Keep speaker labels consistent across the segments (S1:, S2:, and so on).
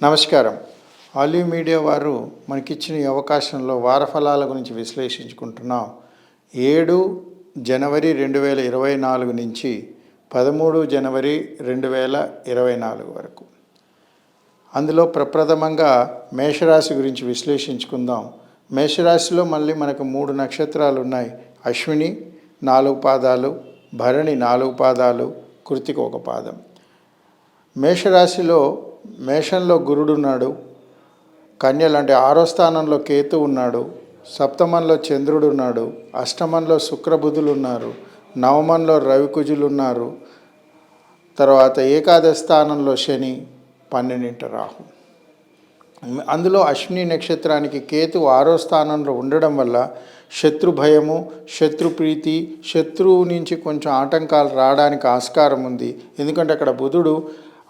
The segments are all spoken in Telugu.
S1: నమస్కారం. ఆలివ్ మీడియా వారు మనకిచ్చిన ఈ అవకాశంలో వార ఫలాల గురించి విశ్లేషించుకుంటున్నాం. 7 జనవరి 2024 నుంచి 13 జనవరి 2024 వరకు. అందులో ప్రప్రథమంగా మేషరాశి గురించి విశ్లేషించుకుందాం. మేషరాశిలో మళ్ళీ మనకు 3 నక్షత్రాలు ఉన్నాయి. అశ్విని 4 పాదాలు, భరణి 4 పాదాలు, కృతిక 1 పాదం. మేషంలో గురుడు ఉన్నాడు, కన్యలు అంటే 6వ స్థానంలో కేతు ఉన్నాడు, సప్తమంలో చంద్రుడు ఉన్నాడు, అష్టమంలో శుక్రబుధులు ఉన్నారు, నవమంలో రవికుజులు ఉన్నారు, తర్వాత ఏకాదశ స్థానంలో శని, 12ంట రాహు. అందులో అశ్విని నక్షత్రానికి కేతు 6వ స్థానంలో ఉండడం వల్ల శత్రు భయము, శత్రు ప్రీతి, శత్రువు నుంచి కొంచెం ఆటంకాలు రావడానికి ఆస్కారం ఉంది. ఎందుకంటే అక్కడ బుధుడు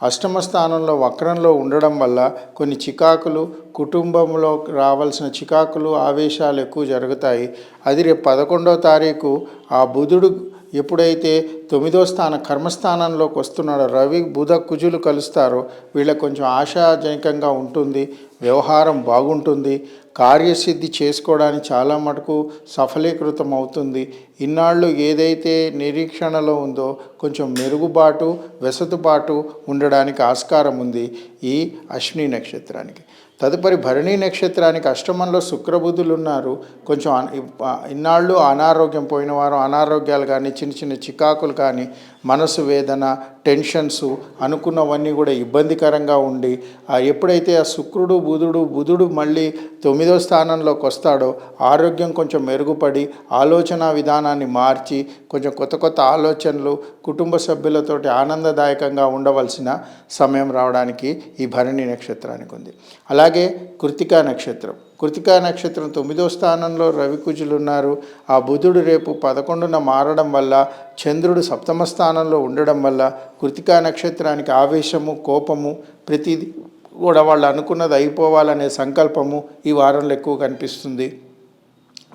S1: అష్టమ స్థానంలో వక్రంలో ఉండడం వల్ల కొన్ని చికాకులు, కుటుంబంలో రావాల్సిన చికాకులు, ఆవేశాలు ఎక్కువ జరుగుతాయి. అది రేపు 11వ తారీఖు ఆ బుధుడు ఎప్పుడైతే 9వ కర్మస్థానంలోకి వస్తున్నాడో, రవి బుధ కుజులు కలుస్తారో వీళ్ళకి కొంచెం ఆశాజనకంగా ఉంటుంది, వ్యవహారం బాగుంటుంది, కార్యసిద్ధి చేసుకోవడానికి చాలా మటుకు సఫలీకృతం అవుతుంది. ఇన్నాళ్ళు ఏదైతే నిరీక్షణలో ఉందో కొంచెం మెరుగుబాటు, వెసులుబాటు ఉండడానికి ఆస్కారం ఉంది ఈ అశ్విని నక్షత్రానికి. తదుపరి భరణి నక్షత్రానికి అష్టమంలో శుక్రబుధులు ఉన్నారు. కొంచెం ఇన్నాళ్ళు అనారోగ్యం పోయిన వారు అనారోగ్యాలు కానీ, చిన్న చిన్న చికాకులు కానీ, మనసు వేదన, టెన్షన్స్ అనుకున్నవన్నీ కూడా ఇబ్బందికరంగా ఉండి ఎప్పుడైతే ఆ శుక్రుడు బుధుడు మళ్ళీ 9వ స్థానంలోకి వస్తాడో ఆరోగ్యం కొంచెం మెరుగుపడి ఆలోచన విధానాన్ని మార్చి కొంచెం కొత్త కొత్త ఆలోచనలు, కుటుంబ సభ్యులతోటి ఆనందదాయకంగా ఉండవలసిన సమయం రావడానికి ఈ భరణి నక్షత్రానికి ఉంది. అలాగే కృతికా నక్షత్రం 9వ స్థానంలో రవికుజులు ఉన్నారు. ఆ బుధుడు రేపు 11న మారడం వల్ల, చంద్రుడు సప్తమ స్థానంలో ఉండడం వల్ల కృతికా నక్షత్రానికి ఆవేశము, కోపము, ప్రతిదీ కూడా వాళ్ళు అనుకున్నది అయిపోవాలనే సంకల్పము ఈ వారంలో ఎక్కువ కనిపిస్తుంది.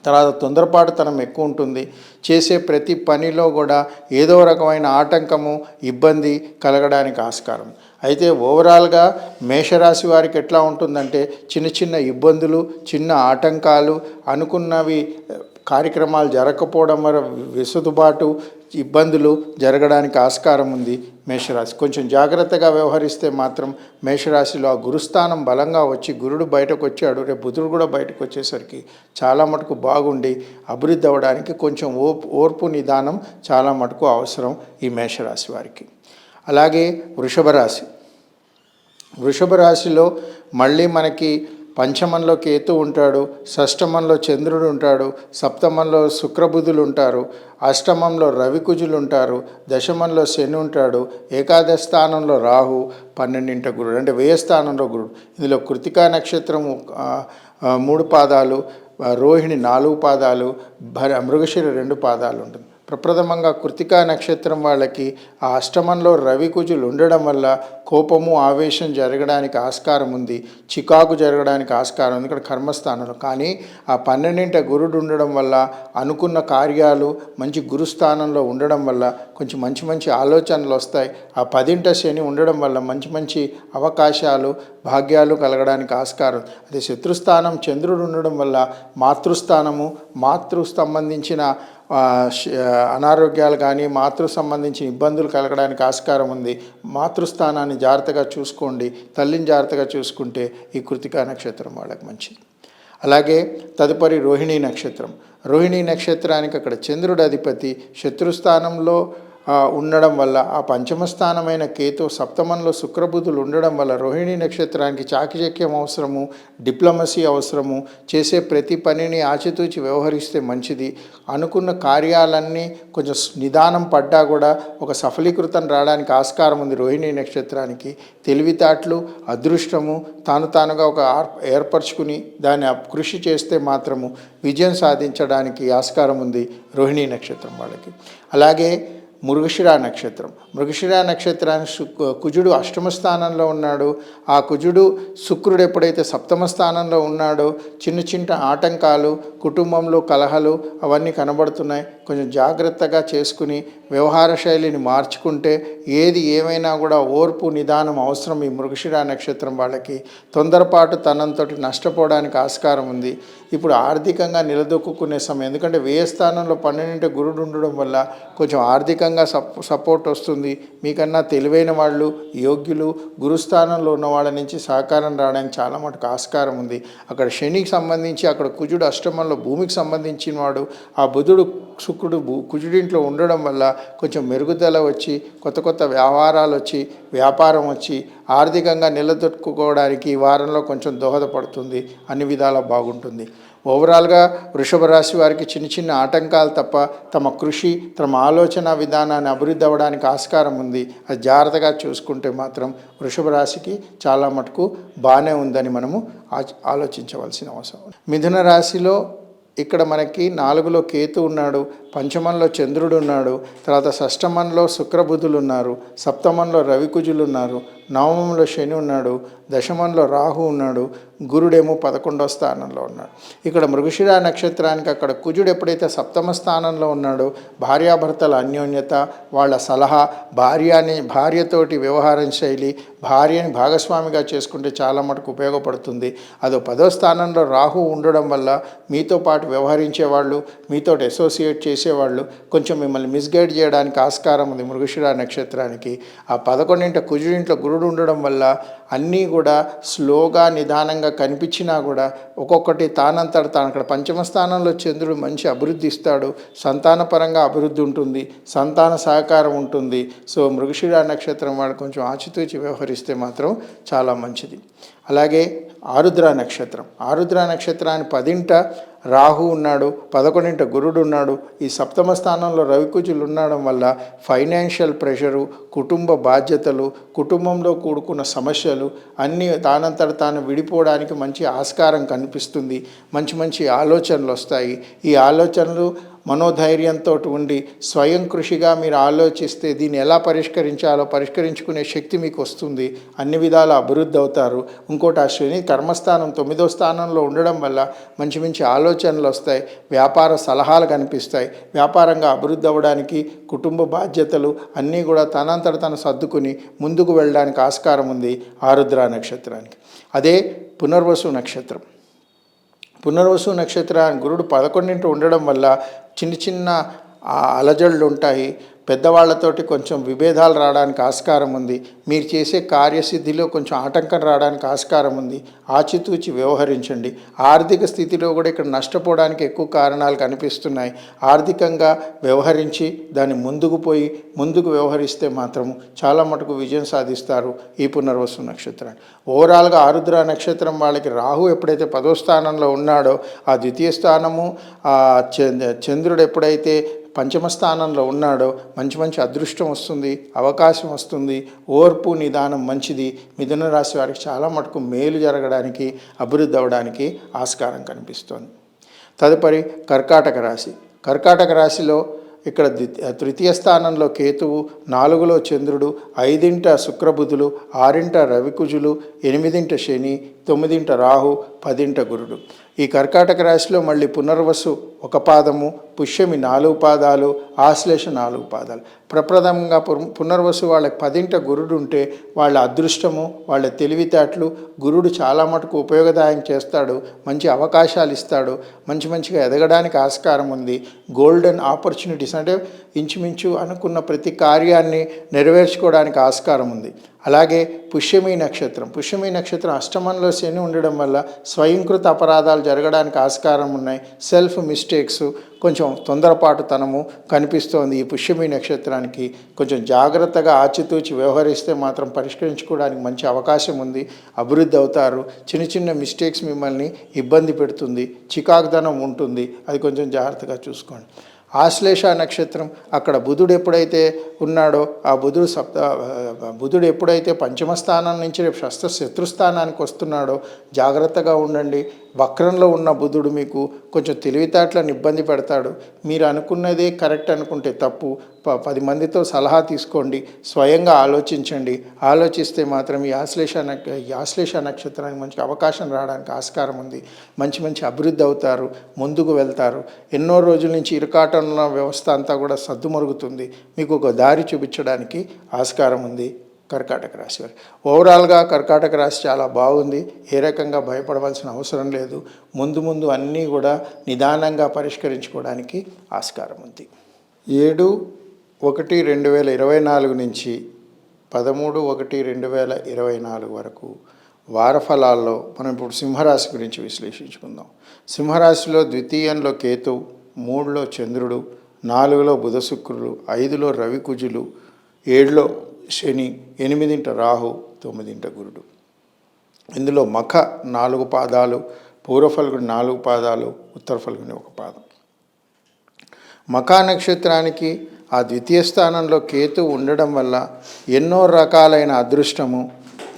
S1: తర్వాత తొందరపాటుతనం ఎక్కువ ఉంటుంది. చేసే ప్రతి పనిలో కూడా ఏదో రకమైన ఆటంకము, ఇబ్బంది కలగడానికి ఆస్కారం. అయితే ఓవరాల్గా మేషరాశి వారికి ఎట్లా ఉంటుందంటే చిన్న చిన్న ఇబ్బందులు, చిన్న ఆటంకాలు, అనుకున్నవి కార్యక్రమాలు జరగకపోవడం వల్ల వెసులుబాటు, ఇబ్బందులు జరగడానికి ఆస్కారం ఉంది. మేషరాశి కొంచెం జాగ్రత్తగా వ్యవహరిస్తే మాత్రం మేషరాశిలో ఆ గురుస్థానం బలంగా వచ్చి గురుడు బయటకు వచ్చాడు, రేపు బుధుడు కూడా బయటకు వచ్చేసరికి చాలా మటుకు బాగుండి అభివృద్ధి అవ్వడానికి కొంచెం ఓర్పు నిదానం చాలా మటుకు అవసరం ఈ మేషరాశి వారికి. అలాగే వృషభ రాశిలో మళ్ళీ మనకి పంచమంలో కేతు ఉంటాడు, షష్టమంలో చంద్రుడు ఉంటాడు, సప్తమంలో శుక్రబుధులు ఉంటారు, అష్టమంలో రవికుజులు ఉంటారు, దశమంలో శని ఉంటాడు, ఏకాదశ స్థానంలో రాహు, 12ంట గురుడు అంటే వ్యయ స్థానంలో గురుడు. ఇందులో కృతికా నక్షత్రము 3 పాదాలు, రోహిణి 4 పాదాలు, మృగశిర 2 పాదాలు ఉంటుంది. ప్రప్రథమంగా కృతికా నక్షత్రం వాళ్ళకి ఆ అష్టమంలో రవికుజులు ఉండడం వల్ల కోపము, ఆవేశం జరగడానికి ఆస్కారం ఉంది, చికాకు జరగడానికి ఆస్కారం ఉంది ఇక్కడ కర్మస్థానంలో. కానీ ఆ 12ంట గురుడు ఉండడం వల్ల అనుకున్న కార్యాలు మంచి గురుస్థానంలో ఉండడం వల్ల కొంచెం మంచి ఆలోచనలు వస్తాయి. ఆ 10ంట శని ఉండడం వల్ల మంచి అవకాశాలు, భాగ్యాలు కలగడానికి ఆస్కారం. అదే శత్రుస్థానం చంద్రుడు ఉండడం వల్ల మాతృ సంబంధించిన అనారోగ్యాలు కానీ, సంబంధించిన ఇబ్బందులు కలగడానికి ఆస్కారం ఉంది. మాతృస్థానాన్ని జాగ్రత్తగా చూసుకోండి, తల్లిని జాగ్రత్తగా చూసుకుంటే ఈ కృతికా నక్షత్రం వాళ్ళకి మంచిది. అలాగే తదుపరి రోహిణీ నక్షత్రానికి అక్కడ చంద్రుడు అధిపతి శత్రుస్థానంలో ఉండడం వల్ల ఆ పంచమ స్థానమైన కేతు, సప్తమంలో శుక్రబుధులు ఉండడం వల్ల రోహిణీ నక్షత్రానికి చాకచక్యం అవసరము, డిప్లొమసీ అవసరము, చేసే ప్రతి పనిని ఆచితూచి వ్యవహరిస్తే మంచిది. అనుకున్న కార్యాలన్నీ కొంచెం నిదానం పడ్డా కూడా ఒక సఫలీకృతం రావడానికి ఆస్కారం ఉంది రోహిణీ నక్షత్రానికి. తెలివితేటలు, అదృష్టము తానుగా ఒక ఏర్పరచుకుని దాన్ని కృషి చేస్తే మాత్రము విజయం సాధించడానికి ఆస్కారం ఉంది రోహిణీ నక్షత్రం వాళ్ళకి. అలాగే మృగశిర నక్షత్రానికి కుజుడు అష్టమ స్థానంలో ఉన్నాడు. ఆ కుజుడు శుక్రుడు ఎప్పుడైతే సప్తమ స్థానంలో ఉన్నాడో చిన్న ఆటంకాలు, కుటుంబంలో కలహాలు అవన్నీ కనబడుతున్నాయి. కొంచెం జాగ్రత్తగా చేసుకుని వ్యవహార శైలిని మార్చుకుంటే ఏది ఏమైనా కూడా ఓర్పు నిదానం అవసరం. ఈ మృగశిర నక్షత్రం వాళ్ళకి తొందరపాటు తనంతో నష్టపోవడానికి ఆస్కారం ఉంది. ఇప్పుడు ఆర్థికంగా నిలదొక్కునే సమయం, ఎందుకంటే వ్యయ స్థానంలో 12 గురుడు ఉండడం వల్ల కొంచెం ఆర్థికంగా సపోర్ట్ వస్తుంది. మీకన్నా తెలివైన వాళ్ళు, యోగ్యులు, గురుస్థానంలో ఉన్న వాళ్ళ నుంచి సహకారం రావడానికి చాలా మటుకు ఆస్కారం ఉంది. అక్కడ శనికి సంబంధించి, అక్కడ కుజుడు అష్టమంలో భూమికి సంబంధించిన వాడు, ఆ బుధుడు శుక్రుడు కుజుడింట్లో ఉండడం వల్ల కొంచెం మెరుగుదల వచ్చి, కొత్త కొత్త వ్యవహారాలు వచ్చి, వ్యాపారం వచ్చి ఆర్థికంగా నిలదొక్కుకోవడానికి ఈ వారంలో కొంచెం దోహదపడుతుంది. అన్ని విధాలా బాగుంటుంది. ఓవరాల్గా వృషభ రాశి వారికి చిన్న చిన్న ఆటంకాలు తప్ప తమ కృషి, తమ ఆలోచన విధానాన్ని అభివృద్ధి అవ్వడానికి ఆస్కారం ఉంది. అది జాగ్రత్తగా చూసుకుంటే మాత్రం వృషభ రాశికి చాలా మటుకు బాగానే ఉందని మనము ఆలోచించవలసిన అవసరం. మిథున రాశిలో ఇక్కడ మనకి 4లో కేతు ఉన్నాడు, పంచమంలో చంద్రుడు ఉన్నాడు, తర్వాత షష్టమంలో శుక్రబుధులు ఉన్నారు, సప్తమంలో రవికుజులు ఉన్నారు, నవమంలో శని ఉన్నాడు, దశమంలో రాహు ఉన్నాడు, గురుడేమో 11వ స్థానంలో ఉన్నాడు. ఇక్కడ మృగశిర నక్షత్రానికి అక్కడ కుజుడు ఎప్పుడైతే సప్తమ స్థానంలో ఉన్నాడో భార్యాభర్తల అన్యోన్యత, వాళ్ళ సలహా, భార్యతోటి వ్యవహారం శైలి, భార్యని భాగస్వామిగా చేసుకుంటే చాలా మటుకు ఉపయోగపడుతుంది. అదో 10వ స్థానంలో రాహు ఉండడం వల్ల మీతో పాటు వ్యవహరించేవాళ్ళు, మీతో అసోసియేట్ చేసేవాళ్ళు కొంచెం మిమ్మల్ని మిస్గైడ్ చేయడానికి ఆస్కారం ఉంది మృగశిర నక్షత్రానికి. ఆ 11 కుజుడింట్లో గురుడు ఉండడం వల్ల అన్నీ కూడా స్లోగా నిదానంగా కనిపించినా కూడా ఒక్కొక్కటి తానంతట తాను, అక్కడ పంచమ స్థానంలో చంద్రుడు మంచి అభివృద్ధి ఇస్తాడు, సంతానపరంగా అభివృద్ధి ఉంటుంది, సంతాన సహకారం ఉంటుంది. సో మృగశిర నక్షత్రం వాళ్ళు కొంచెం ఆచితూచి వ్యవహరిస్తే మాత్రం చాలా మంచిది. అలాగే ఆరుద్ర నక్షత్రాన్ని 10ంట రాహు ఉన్నాడు, 11ంట గురుడు ఉన్నాడు. ఈ సప్తమ స్థానంలో రవికుజులు ఉండడం వల్ల ఫైనాన్షియల్ ప్రెషరు, కుటుంబ బాధ్యతలు, కుటుంబంలో కూడుకున్న సమస్యలు అన్నీ తానంతట తాను విడిపోవడానికి మంచి ఆస్కారం కనిపిస్తుంది. మంచి మంచి ఆలోచనలు వస్తాయి. ఈ ఆలోచనలు మనోధైర్యంతో ఉండి స్వయం కృషిగా మీరు ఆలోచిస్తే దీన్ని ఎలా పరిష్కరించుకునే శక్తి మీకు వస్తుంది. అన్ని విధాల అభివృద్ధి అవుతారు. ఇంకోటి ఆ శని కర్మస్థానం 9వ స్థానంలో ఉండడం వల్ల మంచి మంచి ఆలోచనలు వస్తాయి, వ్యాపార సలహాలు కనిపిస్తాయి. వ్యాపారంగా అభివృద్ధి అవ్వడానికి, కుటుంబ బాధ్యతలు అన్నీ కూడా తనంతట తను సర్దుకుని ముందుకు వెళ్ళడానికి ఆస్కారం ఉంది ఆరుద్ర నక్షత్రానికి. అదే పునర్వసు నక్షత్రానికి గురుడు 11ంట ఉండడం వల్ల చిన్న చిన్న అలజడులు ఉంటాయి. పెద్దవాళ్లతోటి కొంచెం విభేదాలు రావడానికి ఆస్కారం ఉంది. మీరు చేసే కార్యసిద్ధిలో కొంచెం ఆటంకం రావడానికి ఆస్కారం ఉంది. ఆచితూచి వ్యవహరించండి. ఆర్థిక స్థితిలో కూడా ఇక్కడ నష్టపోవడానికి ఎక్కువ కారణాలు కనిపిస్తున్నాయి. ఆర్థికంగా వ్యవహరించి దాన్ని ముందుకు వ్యవహరిస్తే మాత్రం చాలా మటుకు విజయం సాధిస్తారు ఈ పునర్వసు నక్షత్రాన్ని. ఓవరాల్గా ఆరుద్ర నక్షత్రం వాళ్ళకి రాహు ఎప్పుడైతే 10వ స్థానంలో ఉన్నాడో ఆ ద్వితీయ స్థానము, చంద్రుడు ఎప్పుడైతే పంచమ స్థానంలో ఉన్నాడో మంచి అదృష్టం వస్తుంది, అవకాశం వస్తుంది. ఓర్పు నిదానం మంచిది. మిథున రాశి వారికి చాలా మటుకు మేలు జరగడానికి, అభివృద్ధి అవ్వడానికి ఆస్కారం కనిపిస్తోంది. తదుపరి కర్కాటక రాశిలో ఇక్కడ తృతీయ స్థానంలో కేతువు, 4లో చంద్రుడు, 5ంట శుక్రబుధులు, 6ంట రవికుజులు, 8ంట శని, 9ంట రాహు, 10ంట గురుడు. ఈ కర్కాటక రాశిలో మళ్ళీ పునర్వసు 1 పాదము, పుష్యమి 4 పాదాలు, ఆశ్లేష 4 పాదాలు. ప్రప్రథమంగా పునర్వసు వాళ్ళకి 10ంట గురుడు ఉంటే వాళ్ళ అదృష్టము, వాళ్ళ తెలివితేటలు గురుడు చాలా మటుకు ఉపయోగదాయం చేస్తాడు. మంచి అవకాశాలు ఇస్తాడు. మంచిగా ఎదగడానికి ఆస్కారం ఉంది. గోల్డెన్ ఆపర్చునిటీస్ అంటే ఇంచుమించు అనుకున్న ప్రతి కార్యాన్ని నెరవేర్చుకోవడానికి ఆస్కారం ఉంది. అలాగే పుష్యమి నక్షత్రం అష్టమంలో శని ఉండడం వల్ల స్వయంకృత అపరాధాలు జరగడానికి ఆస్కారం ఉన్నాయి. సెల్ఫ్ మిస్టేక్స్, కొంచెం తొందరపాటుతనము కనిపిస్తోంది. ఈ పుష్యమి నక్షత్రానికి కొంచెం జాగ్రత్తగా ఆచితూచి వ్యవహరిస్తే మాత్రం పరిష్కరించుకోవడానికి మంచి అవకాశం ఉంది. అభివృద్ధి అవుతారు. చిన్న మిస్టేక్స్ మిమ్మల్ని ఇబ్బంది పెడుతుంది, చికాకుదనం ఉంటుంది. అది కొంచెం జాగ్రత్తగా చూసుకోండి. ఆశ్లేష నక్షత్రం అక్కడ బుధుడు ఎప్పుడైతే ఉన్నాడో ఆ బుధుడు ఎప్పుడైతే పంచమ స్థానం నుంచి రేపు శత్రుస్థానానికి వస్తున్నాడో జాగ్రత్తగా ఉండండి. వక్రంలో ఉన్న బుధుడు మీకు కొంచెం తెలివితేటలను ఇబ్బంది పెడతాడు. మీరు అనుకున్నదే కరెక్ట్ అనుకుంటే తప్పు. 10 మందితో సలహా తీసుకోండి, స్వయంగా ఆలోచించండి. ఆలోచిస్తే మాత్రం ఈ ఆశ్లేష నక్షత్రానికి మంచి అవకాశం రావడానికి ఆస్కారం ఉంది. మంచి మంచి అభివృద్ధి అవుతారు, ముందుకు వెళ్తారు. ఎన్నో రోజుల నుంచి ఇరకాటంలో వ్యవస్థ అంతా కూడా సద్దుమరుగుతుంది. మీకు ఒక దారి చూపించడానికి ఆస్కారం ఉంది కర్కాటక రాశి వారు. ఓవరాల్గా కర్కాటక రాశి చాలా బాగుంది. ఏ రకంగా భయపడవలసిన అవసరం లేదు. ముందు అన్నీ కూడా నిదానంగా పరిష్కరించుకోవడానికి ఆస్కారం ఉంది. 7/1/2024 నుంచి 13/1/2024 వరకు వార ఫలాల్లో మనం ఇప్పుడు సింహరాశి గురించి విశ్లేషించుకుందాం. సింహరాశిలో ద్వితీయంలో కేతు, 3లో చంద్రుడు, 4లో బుధ శుక్రులు, 5లో రవి కుజులు, 7లో శని, 8 రాహు, 9 గురుడు. ఇందులో మఖ 4 పాదాలు, పూర్వ ఫల్గుని 4 పాదాలు, ఉత్తర ఫల్గుని 1 పాదం. మఖా నక్షత్రానికి ఆ ద్వితీయ స్థానంలో కేతు ఉండడం వల్ల ఎన్నో రకాలైన అదృష్టము,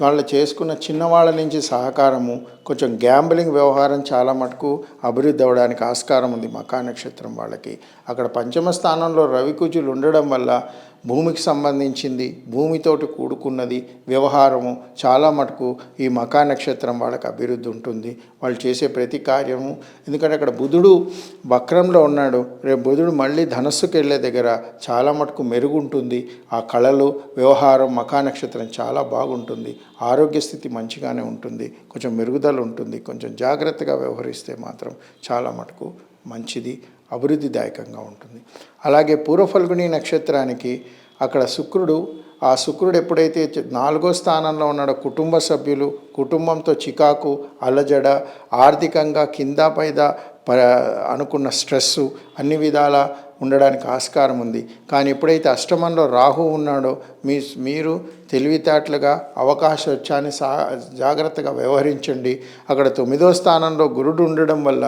S1: వాళ్ళు చేసుకున్న చిన్నవాళ్ళ నుంచి సహకారము, కొంచెం గ్యాంబ్లింగ్ వ్యవహారం చాలా మటుకు అభివృద్ధి అవ్వడానికి ఆస్కారం ఉంది మఖా నక్షత్రం వాళ్ళకి. అక్కడ పంచమ స్థానంలో రవి కుజులు ఉండడం వల్ల భూమికి సంబంధించింది, భూమితోటి కూడుకున్నది వ్యవహారము చాలా మటుకు ఈ మఖా నక్షత్రం వాళ్ళకి అభివృద్ధి ఉంటుంది. వాళ్ళు చేసే ప్రతి కార్యము, ఎందుకంటే అక్కడ బుధుడు వక్రంలో ఉన్నాడు. రేపు బుధుడు మళ్ళీ ధనస్సుకు వెళ్ళే దగ్గర చాలా మటుకు మెరుగుంటుంది. ఆ కళలు వ్యవహారం మఖా నక్షత్రం చాలా బాగుంటుంది. ఆరోగ్య స్థితి మంచిగానే ఉంటుంది, కొంచెం మెరుగుదల ఉంటుంది. కొంచెం జాగ్రత్తగా వ్యవహరిస్తే మాత్రం చాలా మటుకు మంచిది, అభివృద్ధిదాయకంగా ఉంటుంది. అలాగే పూర్వ ఫల్గుని నక్షత్రానికి అక్కడ శుక్రుడు, ఆ శుక్రుడు ఎప్పుడైతే 4వ స్థానంలో ఉన్నాడో కుటుంబ సభ్యులు, కుటుంబంతో చికాకు, అలజడ, ఆర్థికంగా కింద పైద అనుకున్న స్ట్రెస్సు అన్ని విధాలా ఉండడానికి ఆస్కారం ఉంది. కానీ ఎప్పుడైతే అష్టమంలో రాహు ఉన్నాడో మీరు తెలివితేటలుగా అవకాశం వచ్చాని జాగ్రత్తగా వ్యవహరించండి. అక్కడ 9వ స్థానంలో గురుడు ఉండడం వల్ల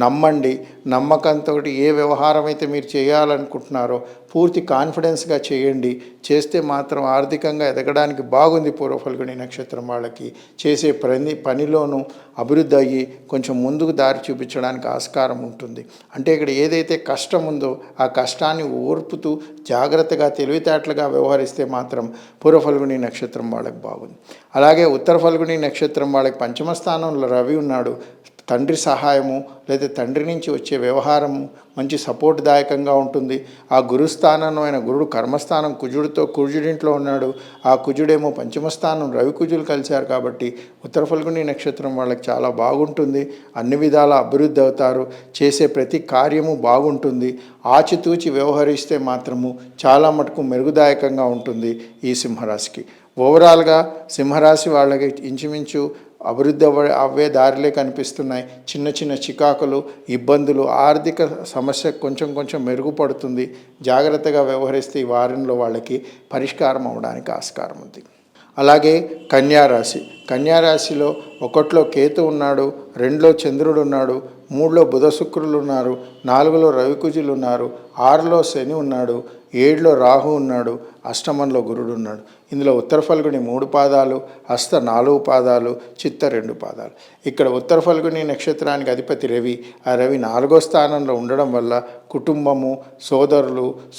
S1: నమ్మండి. నమ్మకంతో ఏ వ్యవహారం అయితే మీరు చేయాలనుకుంటున్నారో పూర్తి కాన్ఫిడెన్స్గా చేయండి. చేస్తే మాత్రం ఆర్థికంగా ఎదగడానికి బాగుంది. పూర్వ ఫల్గుని నక్షత్రం వాళ్ళకి చేసే పనిలోనూ అభివృద్ధి అయ్యి కొంచెం ముందుకు దారి చూపించడానికి ఆస్కారం ఉంటుంది. అంటే ఇక్కడ ఏదైతే కష్టం ఉందో ఆ కష్టాన్ని ఓర్పుతూ జాగ్రత్తగా తెలివితేటలుగా వ్యవహరిస్తే మాత్రం పూర్వ ఫల్గుని నక్షత్రం వాళ్ళకి బాగుంది. అలాగే ఉత్తర ఫల్గుని నక్షత్రం వాళ్ళకి పంచమ స్థానంలో రవి ఉన్నాడు. తండ్రి సహాయము లేదా తండ్రి నుంచి వచ్చే వ్యవహారము మంచి సపోర్ట్దాయకంగా ఉంటుంది. ఆ గురుస్థానంలో అయిన గురుడు కర్మస్థానం కుజుడింట్లో ఉన్నాడు. ఆ కుజుడేమో పంచమస్థానం రవి కుజులు కలిశారు కాబట్టి ఉత్తర ఫల్గుని నక్షత్రం వాళ్ళకి చాలా బాగుంటుంది. అన్ని విధాల అభివృద్ధి అవుతారు. చేసే ప్రతి కార్యము బాగుంటుంది. ఆచితూచి వ్యవహరిస్తే మాత్రము చాలా మటుకు మెరుగుదాయకంగా ఉంటుంది ఈ సింహరాశికి. ఓవరాల్గా సింహరాశి వాళ్ళకి ఇంచుమించు అభివృద్ధి అవే దారిలే కనిపిస్తున్నాయి. చిన్న చిన్న చికాకులు, ఇబ్బందులు, ఆర్థిక సమస్య కొంచెం మెరుగుపడుతుంది. జాగ్రత్తగా వ్యవహరిస్తే ఈ వారంలో వాళ్ళకి పరిష్కారం అవడానికి ఆస్కారం ఉంది. అలాగే కన్యారాశిలో 1లో కేతు ఉన్నాడు, 2లో చంద్రుడు ఉన్నాడు, 3లో బుధ శుక్రులు ఉన్నారు, 4లో రవికుజులు ఉన్నారు, 6లో శని ఉన్నాడు, 7లో రాహు ఉన్నాడు, అష్టమంలో గురుడు ఉన్నాడు. ఇందులో ఉత్తర ఫల్గుని 3 పాదాలు, హస్త 4 పాదాలు, చిత్త 2 పాదాలు. ఇక్కడ ఉత్తర ఫల్గుని నక్షత్రానికి అధిపతి రవి. ఆ రవి 4వ స్థానంలో ఉండడం వల్ల కుటుంబము,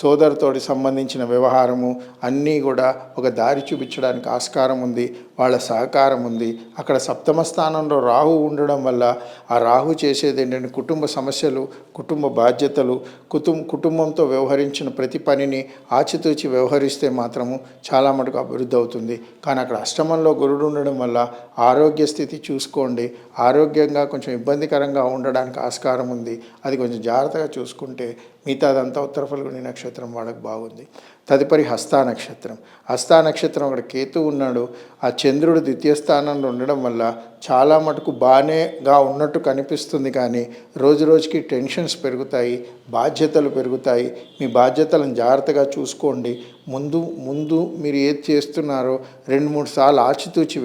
S1: సోదరుతోటి సంబంధించిన వ్యవహారము అన్నీ కూడా ఒక దారి చూపించడానికి ఆస్కారం ఉంది. వాళ్ళ సహకారం ఉంది. అక్కడ 7వ స్థానంలో రాహు ఉండడం వల్ల ఆ రాహు చేసేది ఏంటంటే కుటుంబ సమస్యలు, కుటుంబ బాధ్యతలు, కుటుంబంతో వ్యవహరించిన ప్రతి పనిని ఆచితూచి వ్యవహరిస్తే మాత్రము చాలా మటుకు అభివృద్ధి అవుతుంది. కానీ అక్కడ అష్టమంలో గురుడు ఉండడం వల్ల ఆరోగ్య స్థితి చూసుకోండి. ఆరోగ్యంగా కొంచెం ఇబ్బందికరంగా ఉండడానికి ఆస్కారం ఉంది. అది కొంచెం జాగ్రత్తగా చూసుకుంటే మిగతాదంతా ఉత్తర ఫల్గుని నక్షత్రం వాళ్ళకి బాగుంది. తదుపరి హస్తా నక్షత్రం అక్కడ కేతు ఉన్నాడు. ఆ చంద్రుడు ద్వితీయ స్థానంలో ఉండడం వల్ల చాలా మటుకు బాగానేగా ఉన్నట్టు కనిపిస్తుంది. కానీ రోజుకి టెన్షన్స్ పెరుగుతాయి, బాధ్యతలు పెరుగుతాయి. మీ బాధ్యతలను జాగ్రత్తగా చూసుకోండి. ముందు మీరు ఏది చేస్తున్నారో 2-3 సార్లు ఆచితూచి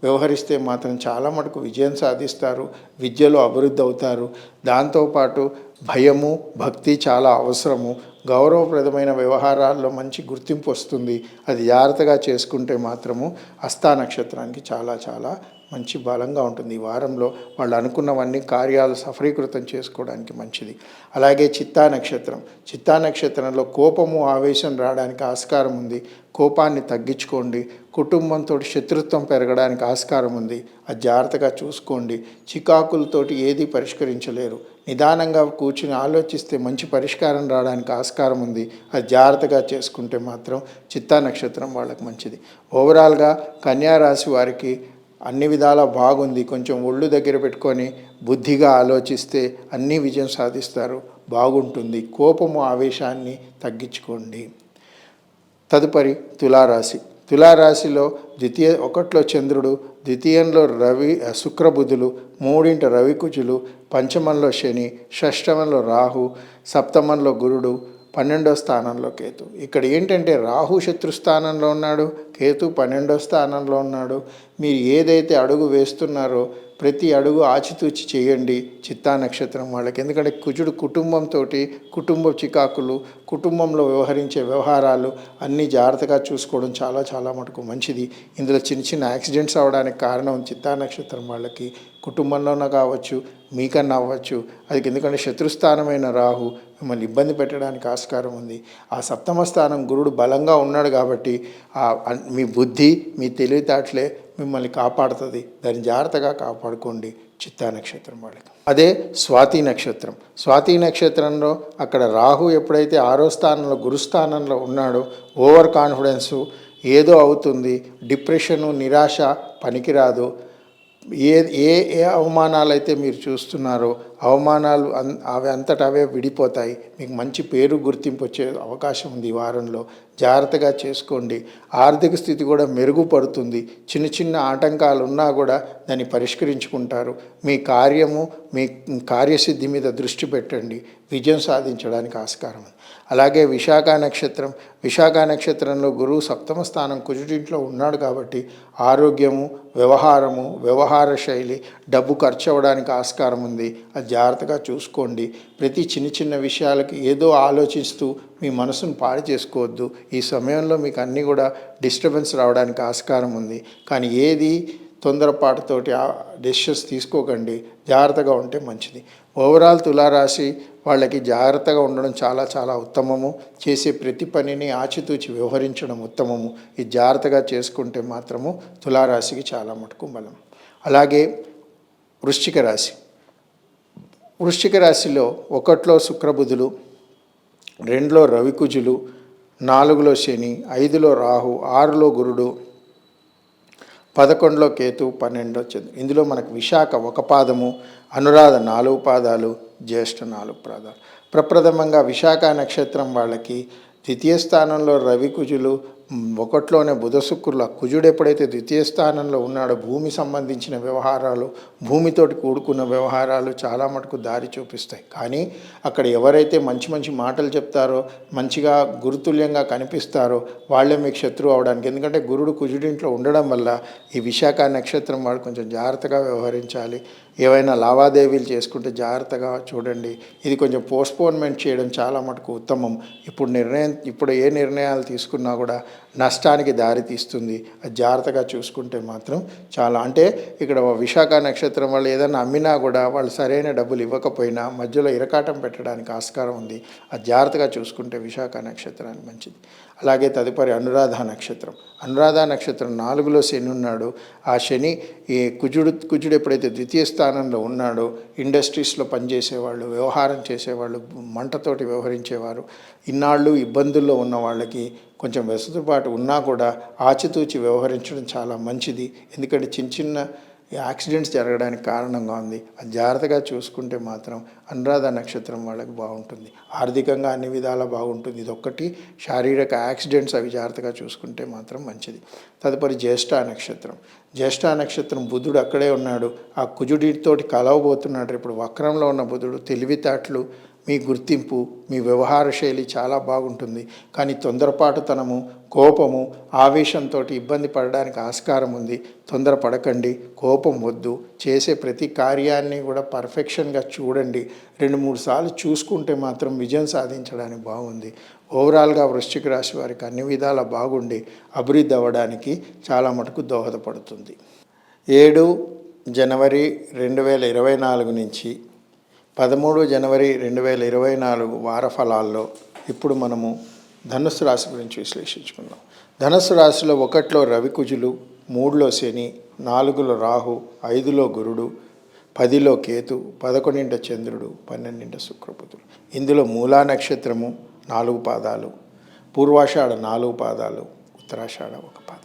S1: వ్యవహరిస్తే మాత్రం చాలా మటుకు విజయం సాధిస్తారు. విద్యలో అభివృద్ధి అవుతారు. దాంతోపాటు భయము, భక్తి చాలా అవసరము. గౌరవప్రదమైన వ్యవహారాల్లో మంచి గుర్తింపు వస్తుంది. అది జాగ్రత్తగా చేసుకుంటే మాత్రము హస్తా నక్షత్రానికి చాలా మంచి బలంగా ఉంటుంది. ఈ వారంలో వాళ్ళు అనుకున్నవన్నీ కార్యాలు సఫలీకృతం చేసుకోవడానికి మంచిది. అలాగే చిత్తా నక్షత్రం. చిత్తా నక్షత్రంలో కోపము ఆవేశం రావడానికి ఆస్కారం ఉంది. కోపాన్ని తగ్గించుకోండి. కుటుంబంతో శత్రుత్వం పెరగడానికి ఆస్కారం ఉంది. అది జాగ్రత్తగా చూసుకోండి. చికాకులతోటి ఏది పరిష్కరించలేరు. నిదానంగా కూర్చుని ఆలోచిస్తే మంచి పరిష్కారం రావడానికి ఆస్కారం ఉంది. అది జాగ్రత్తగా చేసుకుంటే మాత్రం చిత్తా నక్షత్రం వాళ్ళకి మంచిది. ఓవరాల్గా కన్యా రాశి వారికి అన్ని విధాలా బాగుంది. కొంచెం ఒళ్ళు దగ్గర పెట్టుకొని బుద్ధిగా ఆలోచిస్తే అన్నీ విజయం సాధిస్తారు. బాగుంటుంది. కోపము ఆవేశాన్ని తగ్గించుకోండి. తదుపరి తులారాశి. తులారాశిలో ఒకటిలో చంద్రుడు, ద్వితీయంలో శుక్రబుధులు, మూడింట రవికుజులు, పంచమంలో శని, షష్టమంలో రాహు, సప్తమంలో గురుడు, 12వ స్థానంలో కేతు. ఇక్కడ ఏంటంటే రాహు శత్రుస్థానంలో ఉన్నాడు, కేతు 12వ స్థానంలో ఉన్నాడు. మీరు ఏదైతే అడుగు వేస్తున్నారో ప్రతి అడుగు ఆచితూచి చేయండి చిత్తా నక్షత్రం వాళ్ళకి. ఎందుకంటే కుజుడు కుటుంబంతో కుటుంబ చికాకులు, కుటుంబంలో వ్యవహరించే వ్యవహారాలు అన్నీ జాగ్రత్తగా చూసుకోవడం చాలా చాలా మటుకు మంచిది. ఇందులో చిన్న చిన్న యాక్సిడెంట్స్ అవ్వడానికి కారణం చిత్తా నక్షత్రం వాళ్ళకి కుటుంబంలోనే కావచ్చు, మీకన్నా అవ్వచ్చు. అది ఎందుకంటే శత్రుస్థానమైన రాహు మిమ్మల్ని ఇబ్బంది పెట్టడానికి ఆస్కారం ఉంది. ఆ సప్తమ స్థానం గురుడు బలంగా ఉన్నాడు కాబట్టి మీ బుద్ధి, మీ తెలివితేటలే మిమ్మల్ని కాపాడుతుంది. దాన్ని జాగ్రత్తగా కాపాడుకోండి చిత్తా నక్షత్రం వాళ్ళకి. అదే స్వాతి నక్షత్రం. స్వాతి నక్షత్రంలో అక్కడ రాహు ఎప్పుడైతే 6వ స్థానంలో గురుస్థానంలో ఉన్నాడో ఓవర్ కాన్ఫిడెన్సు, ఏదో అవుతుంది, డిప్రెషను, నిరాశ పనికిరాదు. ఏ ఏ ఏ అవమానాలు అయితే మీరు చూస్తున్నారో అవమానాలు అవి అంతటా అవే విడిపోతాయి. మీకు మంచి పేరు గుర్తింపు వచ్చే అవకాశం ఉంది. ఈ వారంలో జాగ్రత్తగా చేసుకోండి. ఆర్థిక స్థితి కూడా మెరుగుపడుతుంది. చిన్న చిన్న ఆటంకాలు ఉన్నా కూడా దాన్ని పరిష్కరించుకుంటారు. మీ కార్యసిద్ధి మీద దృష్టి పెట్టండి. విజయం సాధించడానికి ఆస్కారం ఉంది. అలాగే విశాఖ నక్షత్రం. విశాఖ నక్షత్రంలో గురువు 7వ స్థానం కుజుడింట్లో ఉన్నాడు కాబట్టి ఆరోగ్యము, వ్యవహార శైలి, డబ్బు ఖర్చు అవ్వడానికి ఆస్కారం ఉంది. అది జాగ్రత్తగా చూసుకోండి. ప్రతి చిన్న చిన్న విషయాలకి ఏదో ఆలోచిస్తూ మీ మనసును పాడు చేసుకోవద్దు. ఈ సమయంలో మీకు అన్నీ కూడా డిస్టర్బెన్స్ రావడానికి ఆస్కారం ఉంది. కానీ ఏది తొందరపాటుతోటి డెసిషన్స్ తీసుకోకండి. జాగ్రత్తగా ఉంటే మంచిది. ఓవరాల్ తులారాశి వాళ్ళకి జాగ్రత్తగా ఉండడం చాలా చాలా ఉత్తమము. చేసే ప్రతి పనిని ఆచితూచి వ్యవహరించడం ఉత్తమము. ఇది జాగ్రత్తగా చేసుకుంటే మాత్రము తులారాశికి చాలా మటుకు బలం. అలాగే వృశ్చిక రాశి. వృశ్చిక రాశిలో 1లో శుక్రబుధులు, 2లో రవికుజులు, 4లో శని, 5లో రాహు, 6లో గురుడు, 11లో కేతు, 12లో చంద్రుడు. ఇందులో మనకు విశాఖ 1 పాదము, అనురాధ 4 పాదాలు, జ్యేష్ఠ 4 పాదాలు. ప్రప్రథమంగా విశాఖ నక్షత్రం వాళ్ళకి ద్వితీయ స్థానంలో రవికుజులు, 1లోనే బుధ శుక్రుల. కుజుడు ఎప్పుడైతే ద్వితీయ స్థానంలో ఉన్నాడో భూమి సంబంధించిన వ్యవహారాలు, భూమితోటి కూడుకున్న వ్యవహారాలు చాలా మటుకు దారి చూపిస్తాయి. కానీ అక్కడ ఎవరైతే మంచి మంచి మాటలు చెప్తారో, మంచిగా గురుతుల్యంగా కనిపిస్తారో వాళ్ళే మీకు శత్రువు అవడానికి. ఎందుకంటే గురుడు కుజుడింట్లో ఉండడం వల్ల ఈ విశాఖ నక్షత్రం వాళ్ళు కొంచెం జాగ్రత్తగా వ్యవహరించాలి. ఏవైనా లావాదేవీలు చేసుకుంటే జాగ్రత్తగా చూడండి. ఇది కొంచెం పోస్ట్పోన్మెంట్ చేయడం చాలా మటుకు ఉత్తమం. ఇప్పుడు ఏ నిర్ణయాలు తీసుకున్నా కూడా నష్టానికి దారి తీస్తుంది. అది జాగ్రత్తగా చూసుకుంటే మాత్రం చాలా. అంటే ఇక్కడ విశాఖ నక్షత్రం వాళ్ళు ఏదైనా అమ్మినా కూడా వాళ్ళు సరైన డబ్బులు ఇవ్వకపోయినా మధ్యలో ఇరకాటం పెట్టడానికి ఆస్కారం ఉంది. అది జాగ్రత్తగా చూసుకుంటే విశాఖ నక్షత్రానికి మంచిది. అలాగే తదుపరి అనురాధ నక్షత్రం. అనురాధ నక్షత్రం 4లో శని ఉన్నాడు. ఆ శని ఈ కుజుడు ఎప్పుడైతే ద్వితీయ స్థానంలో ఉన్నాడో ఇండస్ట్రీస్లో పనిచేసేవాళ్ళు, వ్యవహారం చేసేవాళ్ళు, మంటతోటి వ్యవహరించేవారు, ఇన్నాళ్ళు ఇబ్బందుల్లో ఉన్న వాళ్ళకి కొంచెం వెసులుబాటు ఉన్నా కూడా ఆచితూచి వ్యవహరించడం చాలా మంచిది. ఎందుకంటే చిన్న చిన్న యాక్సిడెంట్స్ జరగడానికి కారణంగా ఉంది. అది జాగ్రత్తగా చూసుకుంటే మాత్రం అనురాధ నక్షత్రం వాళ్ళకి బాగుంటుంది. ఆర్థికంగా అన్ని విధాలా బాగుంటుంది. ఇదొక్కటి శారీరక యాక్సిడెంట్స్ అవి జాగ్రత్తగా చూసుకుంటే మాత్రం మంచిది. తదుపరి జ్యేష్ఠ నక్షత్రం. జ్యేష్ఠ నక్షత్రం బుధుడు అక్కడే ఉన్నాడు. ఆ కుజుడితోటి కలవబోతున్నాడు. ఇప్పుడు వక్రంలో ఉన్న బుధుడు తెలివితేటలు, మీ గుర్తింపు, మీ వ్యవహార శైలి చాలా బాగుంటుంది. కానీ తొందరపాటుతనము, కోపము, ఆవేశంతో ఇబ్బంది పడడానికి ఆస్కారం ఉంది. తొందరపడకండి, కోపం వద్దు. చేసే ప్రతి కార్యాన్ని కూడా పర్ఫెక్షన్గా చూడండి. 2-3 సార్లు చూసుకుంటే మాత్రం విజయం సాధించడానికి బాగుంది. ఓవరాల్గా వృశ్చిక రాశి వారికి అన్ని విధాలా బాగుండి అభివృద్ధి అవ్వడానికి చాలా మటుకు దోహదపడుతుంది. 7 జనవరి 2024 నుంచి 13 జనవరి 2024 వార ఫలాల్లో ఇప్పుడు మనము ధనుస్సు రాశి గురించి విశ్లేషించుకుందాం. ధనుస్సు రాశిలో 1లో రవికుజులు, 3లో శని, 4లో రాహు, 5లో గురుడు, 10లో కేతు, 11 చంద్రుడు, 12 శుక్రబుధులు. ఇందులో మూలా నక్షత్రము 4 పాదాలు, పూర్వాషాఢ 4 పాదాలు, ఉత్తరాషాఢ 1 పాదం.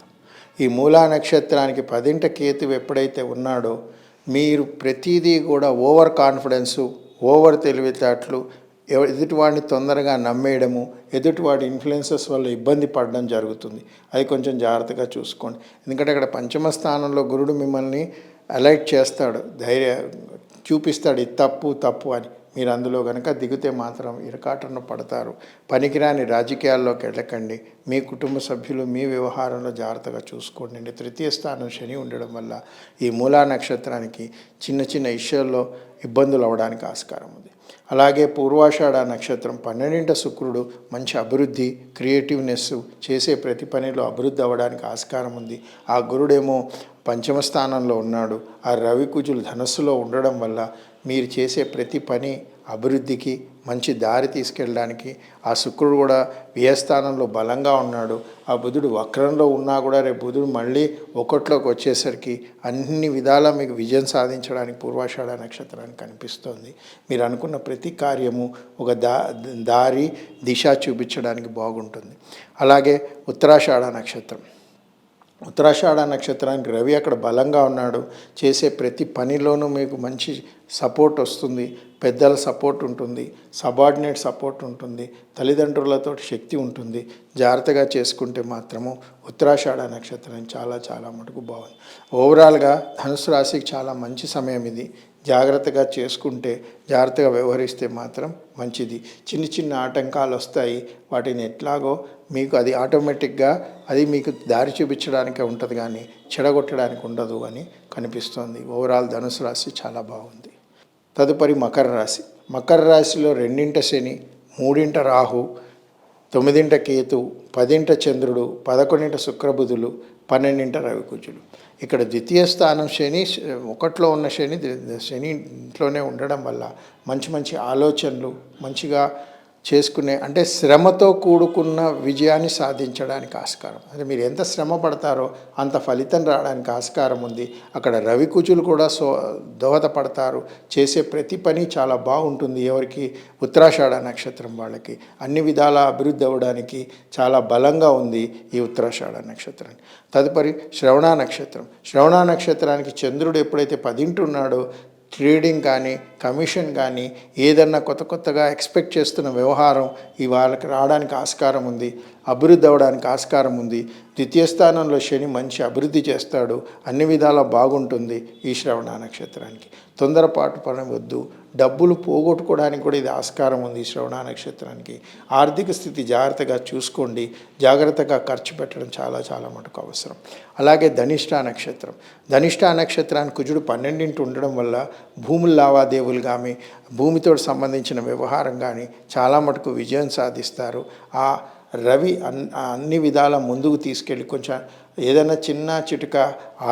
S1: ఈ మూలా నక్షత్రానికి 10 కేతువు ఎప్పుడైతే ఉన్నాడో మీరు ప్రతిదీ కూడా ఓవర్ కాన్ఫిడెన్సు, ఓవర్ తెలివితేటలు, ఎదుటివాడిని తొందరగా నమ్మేయడము, ఎదుటివాడి ఇన్ఫ్లుయెన్సెస్ వల్ల ఇబ్బంది పడడం జరుగుతుంది. అది కొంచెం జాగ్రత్తగా చూసుకోండి. ఎందుకంటే అక్కడ పంచమ స్థానంలో గురుడు మిమ్మల్ని అలర్ట్ చేస్తాడు, చూపిస్తాడు ఇది తప్పు అని. మీరు అందులో కనుక దిగితే మాత్రం ఇరకాటన పడతారు. పనికిరాని రాజకీయాల్లోకి వెళ్ళకండి. మీ కుటుంబ సభ్యులు మీ వ్యవహారంలో జాగ్రత్తగా చూసుకోండి. 3వ స్థానం శని ఉండడం వల్ల ఈ మూలా నక్షత్రానికి చిన్న చిన్న విషయాల్లో ఇబ్బందులు అవ్వడానికి ఆస్కారం ఉంది. అలాగే పూర్వాషాఢ నక్షత్రం 12 శుక్రుడు మంచి అభివృద్ధి, క్రియేటివ్నెస్, చేసే ప్రతి పనిలో అభివృద్ధి అవ్వడానికి ఆస్కారం ఉంది. ఆ గురుడేమో పంచమ స్థానంలో ఉన్నాడు. ఆ రవికుజులు ధనస్సులో ఉండడం వల్ల మీరు చేసే ప్రతి పని అభివృద్ధికి, మంచి దారి తీసుకెళ్ళడానికి, ఆ శుక్రుడు కూడా వ్యయస్థానంలో బలంగా ఉన్నాడు. ఆ బుధుడు వక్రంలో ఉన్నా కూడా రేపు బుధుడు మళ్ళీ 1లోకి వచ్చేసరికి అన్ని విధాలా మీకు విజయం సాధించడానికి పూర్వాషాఢ నక్షత్రానికి కనిపిస్తోంది. మీరు అనుకున్న ప్రతి కార్యము ఒక దారి, దిశ చూపించడానికి బాగుంటుంది. అలాగే ఉత్తరాషాఢ నక్షత్రం, ఉత్తరాషాఢ నక్షత్రానికి రవి అక్కడ బలంగా ఉన్నాడు. చేసే ప్రతి పనిలోనూ మీకు మంచి సపోర్ట్ వస్తుంది, పెద్దల సపోర్ట్ ఉంటుంది, సబార్డినేట్ సపోర్ట్ ఉంటుంది, తల్లిదండ్రులతో శక్తి ఉంటుంది. జాగ్రత్తగా చేసుకుంటే మాత్రము ఉత్తరాషాఢ నక్షత్రం చాలా మటుకు బాగుంది. ఓవరాల్గా ధనుసు రాశికి చాలా మంచి సమయం ఇది. జాగ్రత్తగా చేసుకుంటే, జాగ్రత్తగా వ్యవహరిస్తే మాత్రం మంచిది. చిన్న ఆటంకాలు వస్తాయి, వాటిని ఎట్లాగో మీకు అది ఆటోమేటిక్గా అది మీకు దారి చూపించడానికే ఉంటుంది, కానీ చెడగొట్టడానికి ఉండదు అని కనిపిస్తోంది. ఓవరాల్ ధనుసు రాశి చాలా బాగుంది. తదుపరి మకర రాశి. మకర రాశిలో 2 శని, 3 రాహు, 9 కేతు, 10 చంద్రుడు, 11 శుక్రబుధులు, 12 రవికుజులు. ఇక్కడ 2వ స్థానం శని, 1లో ఉన్న శని ఇంట్లోనే ఉండడం వల్ల మంచి ఆలోచనలు మంచిగా చేసుకునే, అంటే శ్రమతో కూడుకున్న విజయాన్ని సాధించడానికి ఆస్కారం. అంటే మీరు ఎంత శ్రమ పడతారో అంత ఫలితం రావడానికి ఆస్కారం ఉంది. అక్కడ రవికుజులు కూడా దోహదపడతారు. చేసే ప్రతి పని చాలా బాగుంటుంది. ఎవరికి? ఉత్తరాషాఢ నక్షత్రం వాళ్ళకి అన్ని విధాల అభివృద్ధి అవ్వడానికి చాలా బలంగా ఉంది ఈ ఉత్తరాషాఢ నక్షత్రాన్ని. తదుపరి శ్రవణ నక్షత్రం. శ్రవణ నక్షత్రానికి చంద్రుడు ఎప్పుడైతే 10 ఉన్నాడో ట్రేడింగ్ కానీ, కమిషన్ కానీ, ఏదన్నా కొత్తగా ఎక్స్పెక్ట్ చేస్తున్న వ్యవహారం వాళ్ళకి రావడానికి ఆస్కారం ఉంది, అభివృద్ధి అవ్వడానికి ఆస్కారం ఉంది. 2వ స్థానంలో శని మంచి అభివృద్ధి చేస్తాడు. అన్ని విధాలా బాగుంటుంది ఈ శ్రవణ నక్షత్రానికి. తొందరపాటు పడవద్దు. డబ్బులు పోగొట్టుకోవడానికి కూడా ఇది ఆస్కారం ఉంది ఈ శ్రవణ నక్షత్రానికి. ఆర్థిక స్థితి జాగ్రత్తగా చూసుకోండి. జాగ్రత్తగా ఖర్చు పెట్టడం చాలా మటుకు అవసరం. అలాగే ధనిష్ట నక్షత్రం. ధనిష్ట నక్షత్రానికి కుజుడు 12 ఉండడం వల్ల భూముల లావాదేవీలు కానీ, భూమితో సంబంధించిన వ్యవహారం కానీ చాలా మటుకు విజయం సాధిస్తారు. ఆ రవి అన్ని విధాల ముందుకు తీసుకెళ్ళి కొంచెం ఏదైనా చిన్న చిటుక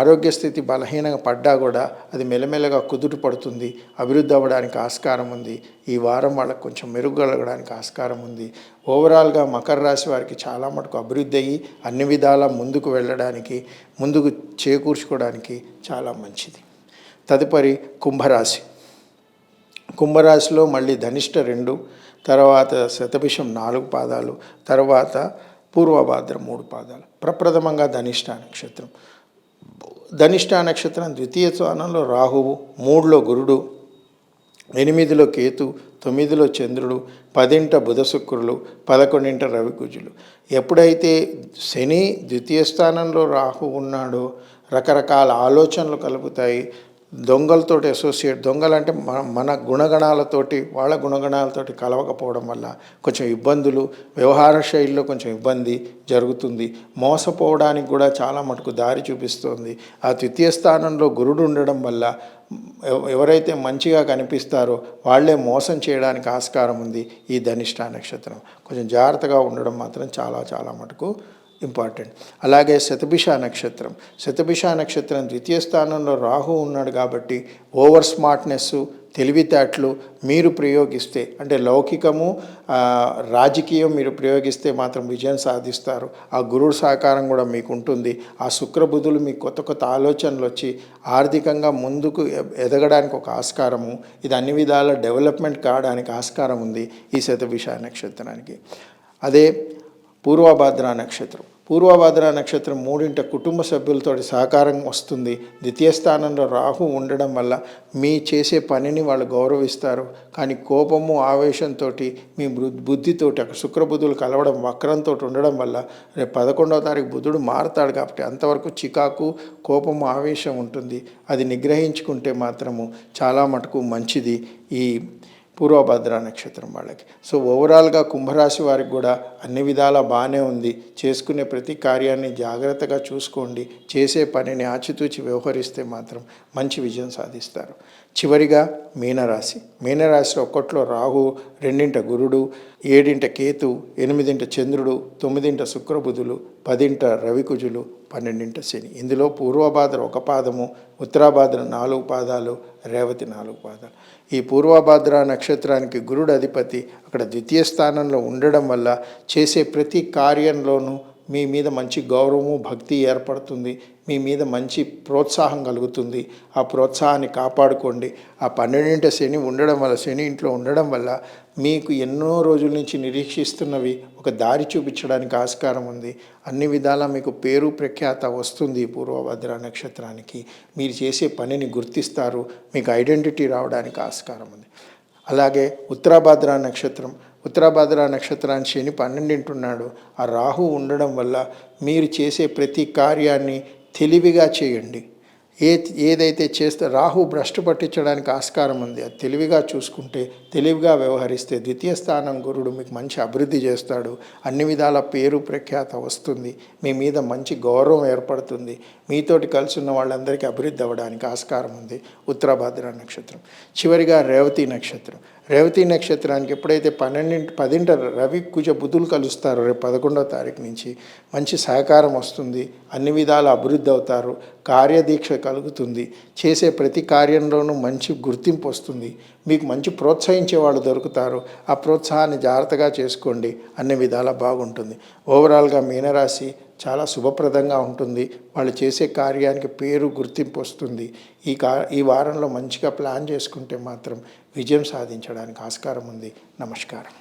S1: ఆరోగ్య స్థితి బలహీనంగా పడ్డా కూడా అది మెల్లమెల్లగా కుదుట పడుతుంది, అభివృద్ధి అవ్వడానికి ఆస్కారం ఉంది. ఈ వారం వాళ్ళకి కొంచెం మెరుగుగలగడానికి ఆస్కారం ఉంది. ఓవరాల్గా మకర రాశి వారికి చాలా మటుకు అభివృద్ధి అయ్యి అన్ని విధాలా ముందుకు వెళ్ళడానికి, ముందుకు చేకూర్చుకోవడానికి చాలా మంచిది. తదుపరి కుంభరాశి. కుంభరాశిలో మళ్ళీ ధనిష్ట 2, తర్వాత శతభిషం 4 పాదాలు, తర్వాత పూర్వభాద్ర 3 పాదాలు. ప్రప్రథమంగా ధనిష్ట నక్షత్రం. ధనిష్ట నక్షత్రం 2వ స్థానంలో రాహువు, 3లో గురుడు, 8లో కేతు, 9లో చంద్రుడు, 10 బుధ శుక్రులు, 11 రవికుజులు. ఎప్పుడైతే శని 2వ స్థానంలో రాహు ఉన్నాడో రకరకాల ఆలోచనలు కలుగుతాయి. దొంగలతోటి అసోసియేట్, దొంగలంటే మన గుణగణాలతోటి వాళ్ళ గుణగణాలతోటి కలవకపోవడం వల్ల కొంచెం ఇబ్బందులు, వ్యవహార శైలిలో కొంచెం ఇబ్బంది జరుగుతుంది. మోసపోవడానికి కూడా చాలా మటుకు దారి చూపిస్తుంది. ఆ 2వ స్థానంలో గురుడు ఉండడం వల్ల ఎవరైతే మంచిగా కనిపిస్తారో వాళ్ళే మోసం చేయడానికి ఆస్కారం ఉంది ఈ ధనిష్ట నక్షత్రం. కొంచెం జాగ్రత్తగా ఉండడం మాత్రం చాలా మటుకు ఇంపార్టెంట్. అలాగే శతభిష నక్షత్రం. శతభిష నక్షత్రం ద్వితీయ స్థానంలో రాహు ఉన్నాడు కాబట్టి ఓవర్ స్మార్ట్నెస్, తెలివితేటలు మీరు ప్రయోగిస్తే, అంటే లౌకికము రాజకీయం మీరు ప్రయోగిస్తే మాత్రం విజయం సాధిస్తారు. ఆ గురువు సహకారం కూడా మీకు ఉంటుంది. ఆ శుక్రబుధులు మీకు కొత్త కొత్త ఆలోచనలు వచ్చి ఆర్థికంగా ముందుకు ఎదగడానికి ఒక ఆస్కారము, ఇది అన్ని విధాల డెవలప్మెంట్ కావడానికి ఆస్కారం ఉంది ఈ శతభిష నక్షత్రానికి. అదే పూర్వభాద్ర నక్షత్రం. పూర్వభాద్ర నక్షత్రం 3 కుటుంబ సభ్యులతో సహకారం వస్తుంది. ద్వితీయ స్థానంలో రాహు ఉండడం వల్ల మీ చేసే పనిని వాళ్ళు గౌరవిస్తారు. కానీ కోపము, ఆవేశంతో, మీ బుద్ధితోటి అక్కడ శుక్రబుధులు కలవడం, వక్రంతో ఉండడం వల్ల రేపు 11వ తారీఖు బుధుడు మారుతాడు కాబట్టి అంతవరకు చికాకు, కోపము, ఆవేశం ఉంటుంది. అది నిగ్రహించుకుంటే మాత్రము చాలా మటుకు మంచిది ఈ పూర్వభద్ర నక్షత్రం వాళ్ళకి. సో ఓవరాల్గా కుంభరాశి వారికి కూడా అన్ని విధాలా బాగానే ఉంది. చేసుకునే ప్రతి కార్యాన్ని జాగ్రత్తగా చూసుకోండి. చేసే పనిని ఆచితూచి వ్యవహరిస్తే మాత్రం మంచి విజయం సాధిస్తారు. చివరిగా మీనరాశి. మీనరాశిలో 1 రాహు, 2 గురుడు, 7 కేతు, 8 చంద్రుడు, 9 శుక్రబుధులు, 10 రవికుజులు, 12 శని. ఇందులో పూర్వభాద్ర 1 పాదము, ఉత్తరాభాద్ర 4 పాదాలు, రేవతి 4 పాదాలు. ఈ పూర్వభాద్ర నక్షత్రానికి గురుడు అధిపతి అక్కడ ద్వితీయ స్థానంలో ఉండడం వల్ల చేసే ప్రతి కార్యంలోనూ మీ మీద మంచి గౌరవము, భక్తి ఏర్పడుతుంది. మీ మీద మంచి ప్రోత్సాహం కలుగుతుంది. ఆ ప్రోత్సాహాన్ని కాపాడుకోండి. ఆ 12 శని ఉండడం వల్ల, శని ఇంట్లో ఉండడం వల్ల మీకు ఎన్నో రోజుల నుంచి నిరీక్షిస్తున్నవి ఒక దారి చూపించడానికి ఆస్కారం ఉంది. అన్ని విధాలా మీకు పేరు ప్రఖ్యాత వస్తుంది. పూర్వభద్ర నక్షత్రానికి మీరు చేసే పనిని గుర్తిస్తారు. మీకు ఐడెంటిటీ రావడానికి ఆస్కారం ఉంది. అలాగే ఉత్తరాభాద్ర నక్షత్రం. ఉత్తరాభాద్ర నక్షత్రాన్ని శని 12 ఉన్నాడు. ఆ రాహు ఉండడం వల్ల మీరు చేసే ప్రతి కార్యాన్ని తెలివిగా చేయండి. ఏదైతే చేస్తే రాహు భ్రష్టు పట్టించడానికి ఆస్కారం ఉంది. అది తెలివిగా చూసుకుంటే, తెలివిగా వ్యవహరిస్తే ద్వితీయ స్థానం గురుడు మీకు మంచి అభివృద్ధి చేస్తాడు. అన్ని విధాల పేరు ప్రఖ్యాత వస్తుంది. మీ మీద మంచి గౌరవం ఏర్పడుతుంది. మీతోటి కలిసి ఉన్న వాళ్ళందరికీ అభివృద్ధి అవ్వడానికి ఆస్కారం ఉంది ఉత్తరాభాద్ర నక్షత్రం. చివరిగా రేవతి నక్షత్రం. రేవతి నక్షత్రానికి ఎప్పుడైతే 10 రవి కుజ బుధులు కలుస్తారో రేపు 11వ తారీఖు నుంచి మంచి సహకారం వస్తుంది. అన్ని విధాల అభివృద్ధి అవుతారు. కార్యదీక్ష కలుగుతుంది. చేసే ప్రతి కార్యంలోనూ మంచి గుర్తింపు వస్తుంది. మీకు మంచి ప్రోత్సహించే వాళ్ళు దొరుకుతారు. ఆ ప్రోత్సాహాన్ని జాగ్రత్తగా చేసుకోండి. అన్ని విధాలా బాగుంటుంది. ఓవరాల్గా మీనరాశి చాలా శుభప్రదంగా ఉంటుంది. వాళ్ళు చేసే కార్యానికి పేరు, గుర్తింపు వస్తుంది. ఈ వారంలో మంచిగా ప్లాన్ చేసుకుంటే మాత్రం విజయం సాధించడానికి ఆస్కారం ఉంది. నమస్కారం.